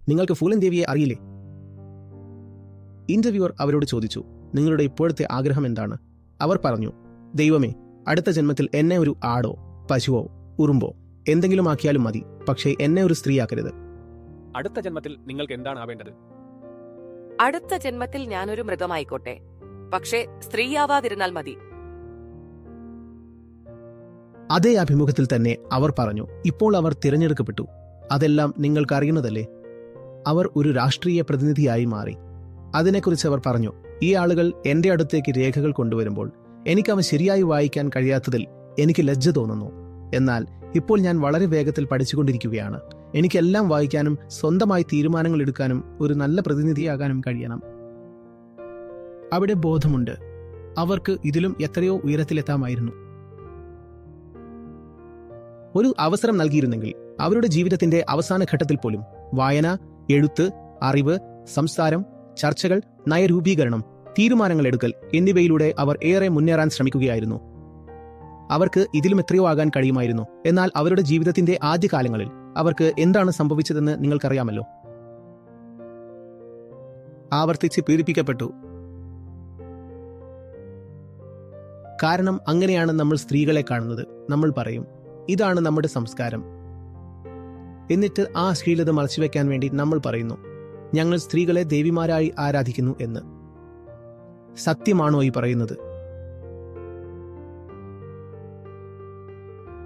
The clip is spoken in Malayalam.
നിങ്ങൾക്ക് ഫൂലൻ ദേവിയെ അറിയില്ലേ? ഇന്റർവ്യൂവർ അവരോട് ചോദിച്ചു, നിങ്ങളുടെ ഇപ്പോഴത്തെ ആഗ്രഹം എന്താണ്? അവർ പറഞ്ഞു, ദൈവമേ, അടുത്ത ജന്മത്തിൽ എന്നെ ഒരു ആടോ പശുവോ ഉറുമ്പോ എന്തെങ്കിലും ആക്കിയാലും മതി, പക്ഷേ എന്നെ ഒരു സ്ത്രീയാക്കരുത്. അടുത്ത ജന്മത്തിൽ നിങ്ങൾക്ക് എന്താണ് ആവേണ്ടത്? അടുത്ത ജന്മത്തിൽ ഞാനൊരു മൃഗമായിക്കോട്ടെ, പക്ഷേ സ്ത്രീയാവാതിരുന്നാൽ മതി. അതേ അഭിമുഖത്തിൽ തന്നെ അവർ പറഞ്ഞു, ഇപ്പോൾ അവർ തിരഞ്ഞെടുക്കപ്പെട്ടു. അതെല്ലാം നിങ്ങൾക്കറിയുന്നതല്ലേ? അവർ ഒരു രാഷ്ട്രീയ പ്രതിനിധിയായി മാറി. അതിനെക്കുറിച്ച് അവർ പറഞ്ഞു, ഈ ആളുകൾ എന്റെ അടുത്തേക്ക് രേഖകൾ കൊണ്ടുവരുമ്പോൾ എനിക്കവ ശരിയായി വായിക്കാൻ കഴിയാത്തതിൽ എനിക്ക് ലജ്ജ തോന്നുന്നു. എന്നാൽ ഇപ്പോൾ ഞാൻ വളരെ വേഗത്തിൽ പഠിച്ചുകൊണ്ടിരിക്കുകയാണ്. എനിക്കെല്ലാം വായിക്കാനും സ്വന്തമായി തീരുമാനങ്ങൾ എടുക്കാനും ഒരു നല്ല പ്രതിനിധിയാകാനും കഴിയണം. അവിടെ ബോധമുണ്ട്, അവർക്ക് ഇതിലും എത്രയോ ഉയരത്തിലെത്താമായിരുന്നു. ഒരു അവസരം നൽകിയിരുന്നെങ്കിൽ അവരുടെ ജീവിതത്തിന്റെ അവസാന ഘട്ടത്തിൽ പോലും വായന, എഴുത്ത്, അറിവ്, സംസാരം, ചർച്ചകൾ, നയരൂപീകരണം, തീരുമാനങ്ങൾ എടുക്കൽ എന്നിവയിലൂടെ അവർ ഏറെ മുന്നേറാൻ ശ്രമിക്കുകയായിരുന്നു. അവർക്ക് ഇതിലും എത്രയോ ആകാൻ കഴിയുമായിരുന്നു. എന്നാൽ അവരുടെ ജീവിതത്തിന്റെ ആദ്യകാലങ്ങളിൽ അവർക്ക് എന്താണ് സംഭവിച്ചതെന്ന് നിങ്ങൾക്കറിയാമല്ലോ. ആവർത്തിച്ച് പീഡിപ്പിക്കപ്പെട്ടു. കാരണം അങ്ങനെയാണ് നമ്മൾ സ്ത്രീകളെ കാണുന്നത്. നമ്മൾ പറയും, ഇതാണ് നമ്മുടെ സംസ്കാരം. എന്നിട്ട് ആ അശ്ലീലത മറച്ചുവെക്കാൻ വേണ്ടി നമ്മൾ പറയുന്നു, ഞങ്ങൾ സ്ത്രീകളെ ദേവിമാരായി ആരാധിക്കുന്നു എന്ന്. സത്യമാണോ ഈ പറയുന്നത്?